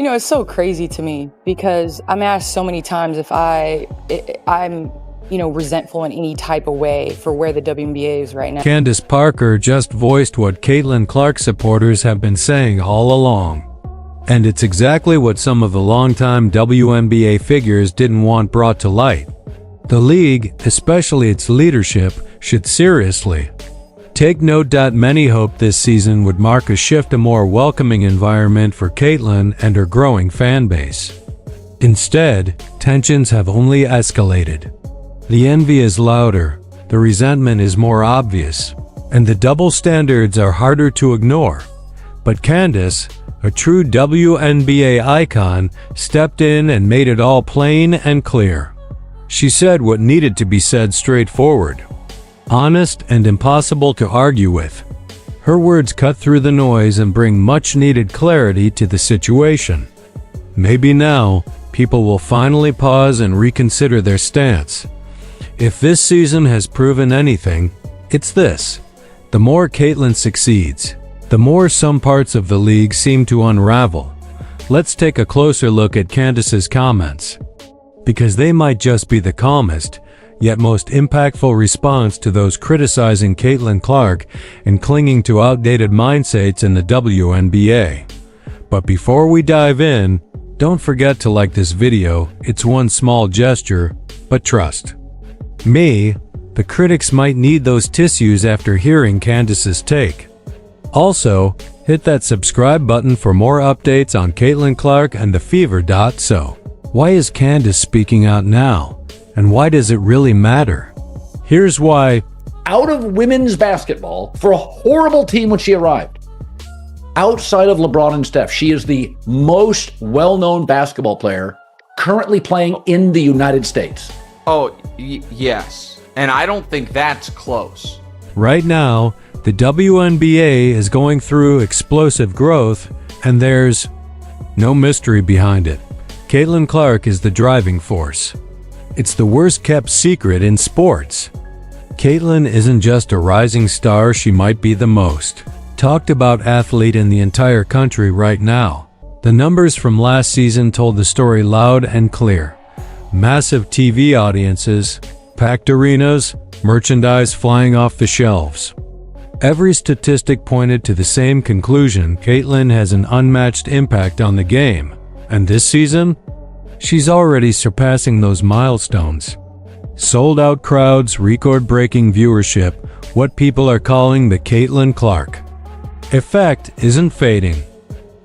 It's so crazy to me because I'm asked so many times if I'm resentful in any type of way for where the WNBA is right now. Candace Parker just voiced what Caitlin Clark supporters have been saying all along. And it's exactly what some of the longtime WNBA figures didn't want brought to light. The league, especially its leadership, should seriously take note that many hoped this season would mark a shift, a more welcoming environment for Caitlin and her growing fan base. Instead, tensions have only escalated. The envy is louder, the resentment is more obvious, and the double standards are harder to ignore. But Candace, a true WNBA icon, stepped in and made it all plain and clear. She said what needed to be said straightforward, honest and impossible to argue with. Her words cut through the noise and bring much-needed clarity to the situation. Maybe now, people will finally pause and reconsider their stance. If this season has proven anything, it's this. The more Caitlin succeeds, the more some parts of the league seem to unravel. Let's take a closer look at Candace's comments, because they might just be the calmest, yet most impactful response to those criticizing Caitlin Clark and clinging to outdated mindsets in the WNBA. But before we dive in, don't forget to like this video. It's one small gesture, but trust me, the critics might need those tissues after hearing Candace's take. Also, hit that subscribe button for more updates on Caitlin Clark and the Fever. So, why is Candace speaking out now? And why does it really matter? Here's why. Out of women's basketball, for a horrible team when she arrived, outside of LeBron and Steph, she is the most well-known basketball player currently playing in the United States. Oh, yes. And I don't think that's close. Right now, the WNBA is going through explosive growth, and there's no mystery behind it. Caitlin Clark is the driving force. It's the worst-kept secret in sports. Caitlin isn't just a rising star, she might be the most talked about athlete in the entire country right now. The numbers from last season told the story loud and clear. Massive TV audiences, packed arenas, merchandise flying off the shelves. Every statistic pointed to the same conclusion: Caitlin has an unmatched impact on the game. And this season, she's already surpassing those milestones. Sold-out crowds, record-breaking viewership, what people are calling the Caitlin Clark effect isn't fading.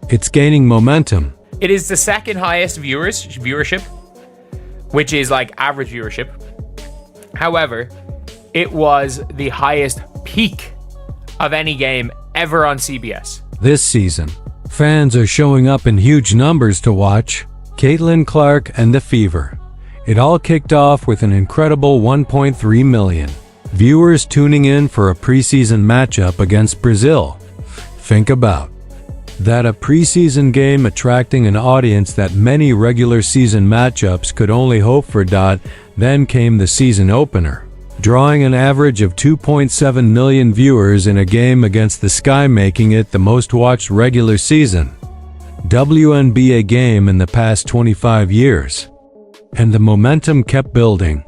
It's gaining momentum. It is the second highest viewership, which is like average viewership. However, it was the highest peak of any game ever on CBS. This season, fans are showing up in huge numbers to watch Caitlin Clark and the Fever. It all kicked off with an incredible 1.3 million viewers tuning in for a preseason matchup against Brazil. Think about that, a preseason game attracting an audience that many regular season matchups could only hope for. Then came the season opener, drawing an average of 2.7 million viewers in a game against the Sky, making it the most watched regular season WNBA game in the past 25 years. And the momentum kept building.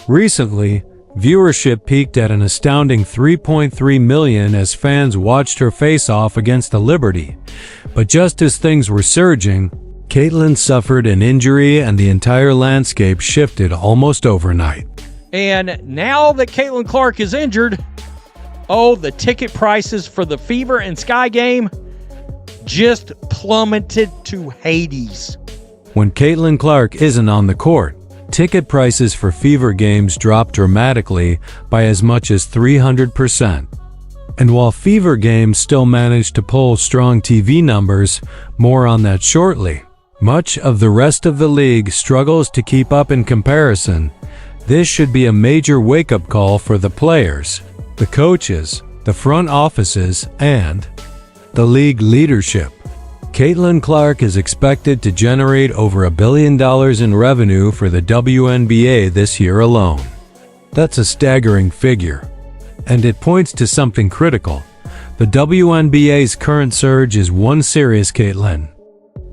Recently, viewership peaked at an astounding 3.3 million as fans watched her face off against the Liberty. But just as things were surging, Caitlin suffered an injury and the entire landscape shifted almost overnight. And now that Caitlin Clark is injured, the ticket prices for the Fever and Sky game just plummeted to Hades. When Caitlin Clark isn't on the court, ticket prices for Fever games drop dramatically by as much as 300%. And while Fever games still manage to pull strong TV numbers, more on that shortly, much of the rest of the league struggles to keep up in comparison. This should be a major wake-up call for the players, the coaches, the front offices, and the league leadership. Caitlin Clark is expected to generate over $1 billion in revenue for the WNBA this year alone. That's a staggering figure. And it points to something critical. The WNBA's current surge is one serious Caitlin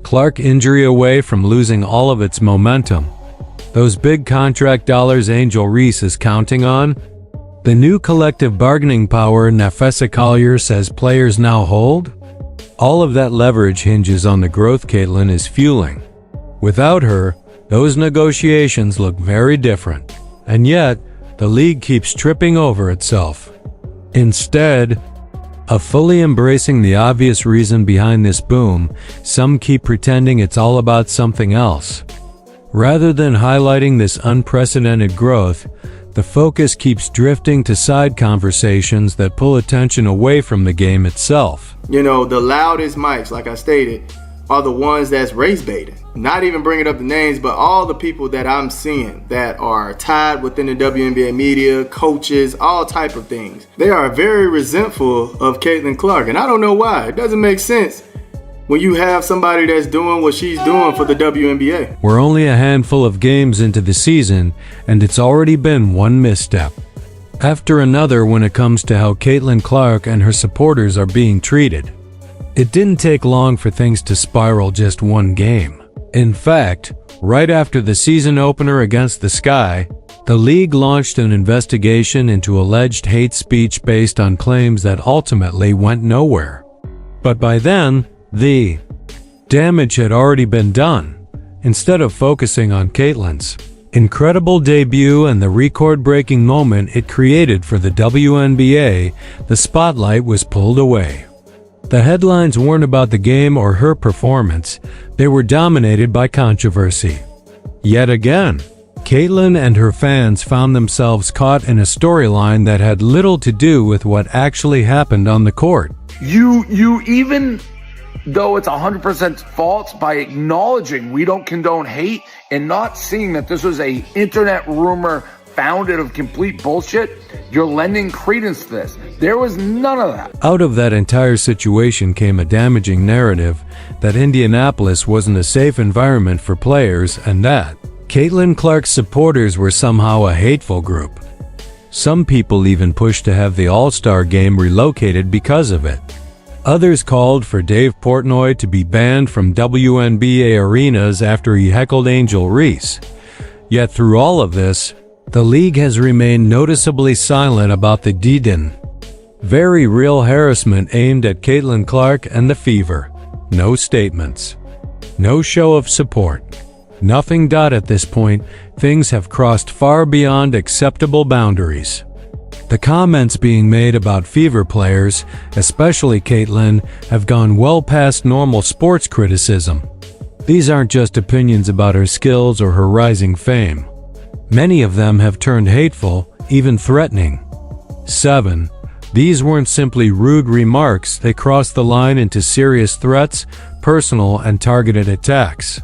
Clark injury away from losing all of its momentum. Those big contract dollars Angel Reese is counting on? The new collective bargaining power Nafessa Collier says players now hold? All of that leverage hinges on the growth Caitlin is fueling. Without her, those negotiations look very different. And yet, the league keeps tripping over itself. Instead of fully embracing the obvious reason behind this boom, some keep pretending it's all about something else. Rather than highlighting this unprecedented growth, the focus keeps drifting to side conversations that pull attention away from the game itself. You know, the loudest mics, like I stated, are the ones that's race baiting. Not even bringing up the names, but all the people that I'm seeing that are tied within the WNBA media, coaches, all type of things. They are very resentful of Caitlin Clark, and I don't know why. It doesn't make sense when you have somebody that's doing what she's doing for the WNBA. We're only a handful of games into the season, and it's already been one misstep after another when it comes to how Caitlin Clark and her supporters are being treated. It didn't take long for things to spiral just one game. In fact, right after the season opener against the Sky, the league launched an investigation into alleged hate speech based on claims that ultimately went nowhere. But by then, the damage had already been done. Instead of focusing on Caitlin's incredible debut and the record-breaking moment it created for the WNBA, the spotlight was pulled away. The headlines weren't about the game or her performance, they were dominated by controversy. Yet again, Caitlin and her fans found themselves caught in a storyline that had little to do with what actually happened on the court. You even though it's 100% false, by acknowledging we don't condone hate and not seeing that this was a internet rumor founded of complete bullshit, you're lending credence to this. There was none of that. Out of that entire situation came a damaging narrative that Indianapolis wasn't a safe environment for players and that Caitlin Clark's supporters were somehow a hateful group. Some people even pushed to have the All-Star game relocated because of it. Others called for Dave Portnoy to be banned from WNBA arenas after he heckled Angel Reese. Yet through all of this, the league has remained noticeably silent about the very real harassment aimed at Caitlin Clark and the Fever. No statements. No show of support. Nothing. At this point, things have crossed far beyond acceptable boundaries. The comments being made about Fever players, especially Caitlin, have gone well past normal sports criticism. These aren't just opinions about her skills or her rising fame. Many of them have turned hateful, even threatening. 7. These weren't simply rude remarks, they crossed the line into serious threats, personal and targeted attacks.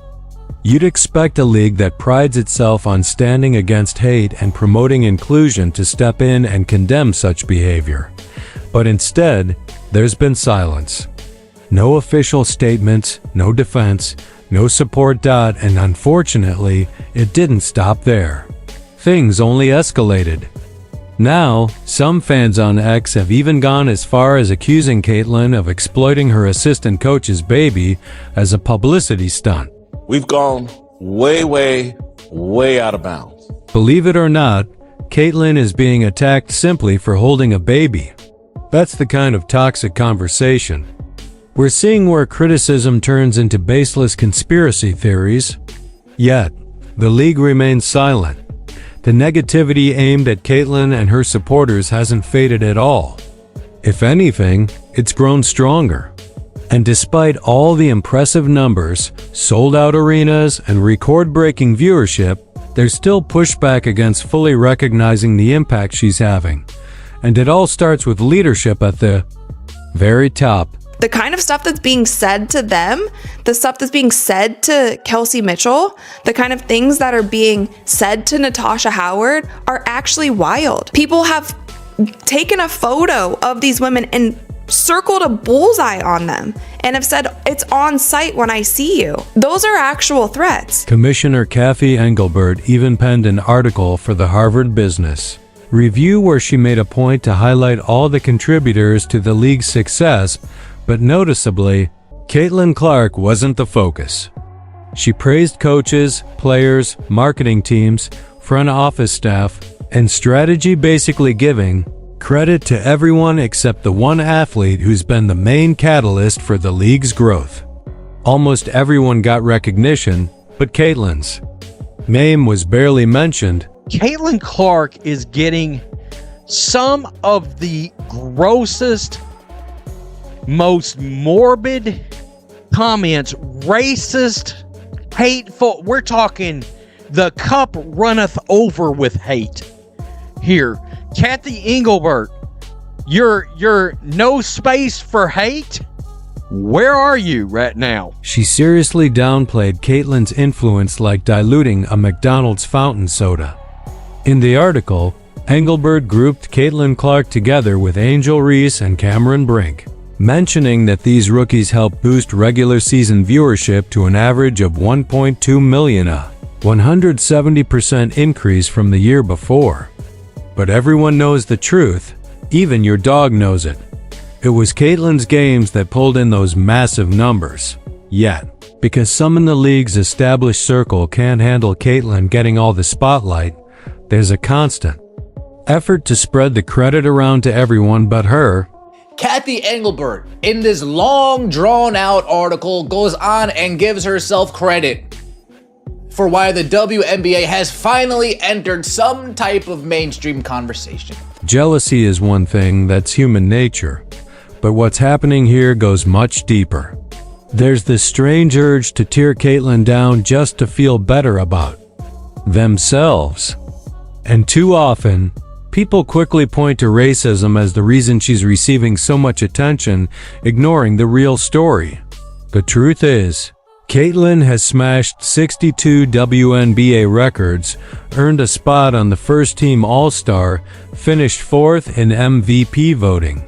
You'd expect a league that prides itself on standing against hate and promoting inclusion to step in and condemn such behavior. But instead, there's been silence. No official statements, no defense, no support. And unfortunately, it didn't stop there. Things only escalated. Now, some fans on X have even gone as far as accusing Caitlin of exploiting her assistant coach's baby as a publicity stunt. We've gone way out of bounds. Believe it or not, Caitlin is being attacked simply for holding a baby. That's the kind of toxic conversation. We're seeing where criticism turns into baseless conspiracy theories. Yet, the league remains silent. The negativity aimed at Caitlin and her supporters hasn't faded at all. If anything, it's grown stronger. And despite all the impressive numbers, sold-out arenas, and record-breaking viewership, there's still pushback against fully recognizing the impact she's having. And it all starts with leadership at the very top. The kind of stuff that's being said to them, the stuff that's being said to Kelsey Mitchell, the kind of things that are being said to Natasha Howard are actually wild. People have taken a photo of these women and circled a bullseye on them and have said, "It's on site when I see you." Those are actual threats. Commissioner Kathy Engelbert even penned an article for the Harvard Business Review where she made a point to highlight all the contributors to the league's success, but noticeably, Caitlin Clark wasn't the focus. She praised coaches, players, marketing teams, front office staff, and strategy, basically giving credit to everyone except the one athlete who's been the main catalyst for the league's growth. Almost everyone got recognition, but Caitlin's name was barely mentioned. Caitlin Clark is getting some of the grossest, most morbid comments, racist, hateful. We're talking the cup runneth over with hate. Here, Kathy Engelbert, you're no space for hate. Where are you right now? She seriously downplayed Caitlin's influence like diluting a McDonald's fountain soda. In the article, Engelbert grouped Caitlin Clark together with Angel Reese and Cameron Brink, mentioning that these rookies helped boost regular season viewership to an average of 1.2 million, a 170% increase from the year before. But everyone knows the truth, even your dog knows it. It was Caitlin's games that pulled in those massive numbers. Yet, because some in the league's established circle can't handle Caitlin getting all the spotlight, there's a constant effort to spread the credit around to everyone but her. Kathy Engelbert, in this long, drawn-out article, goes on and gives herself credit for why the WNBA has finally entered some type of mainstream conversation. Jealousy is one thing, that's human nature. But what's happening here goes much deeper. There's this strange urge to tear Caitlin down just to feel better about themselves. And too often, people quickly point to racism as the reason she's receiving so much attention, ignoring the real story. The truth is, Caitlin has smashed 62 WNBA records, earned a spot on the first-team All-Star, finished fourth in MVP voting,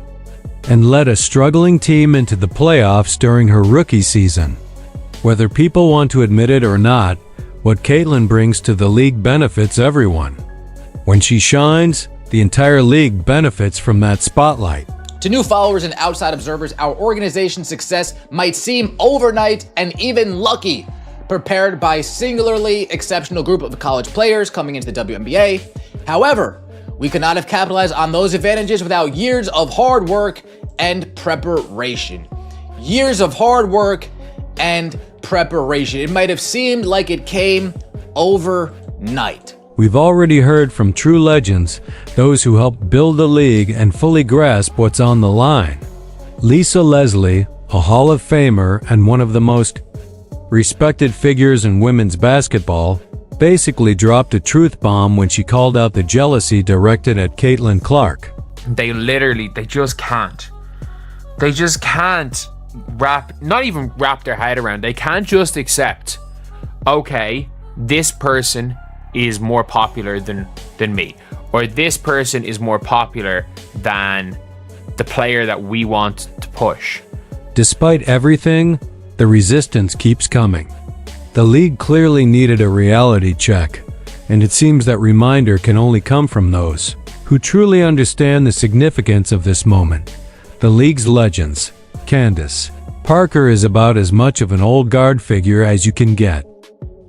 and led a struggling team into the playoffs during her rookie season. Whether people want to admit it or not, what Caitlin brings to the league benefits everyone. When she shines, the entire league benefits from that spotlight. To new followers and outside observers, our organization's success might seem overnight and even lucky, prepared by a singularly exceptional group of college players coming into the WNBA. However, we could not have capitalized on those advantages without years of hard work and preparation. Years of hard work and preparation. It might have seemed like it came overnight. We've already heard from true legends, those who helped build the league and fully grasp what's on the line. Lisa Leslie, a Hall of Famer and one of the most respected figures in women's basketball, basically dropped a truth bomb when she called out the jealousy directed at Caitlin Clark. They just can't. They just can't not even wrap their head around. They can't just accept, okay, this person is more popular than me, or this person is more popular than the player that we want to push. Despite everything, the resistance keeps coming. The league clearly needed a reality check, and it seems that reminder can only come from those who truly understand the significance of this moment. The league's legends. Candace Parker is about as much of an old guard figure as you can get.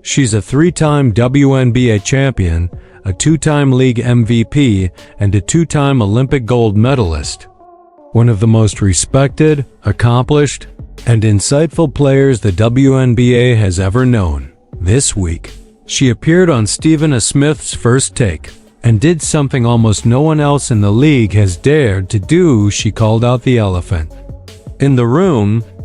She's a three-time WNBA champion, a two-time league MVP, and a two-time Olympic gold medalist. One of the most respected, accomplished, and insightful players the WNBA has ever known. This week, she appeared on Stephen A. Smith's First Take and did something almost no one else in the league has dared to do. She called out the elephant in the room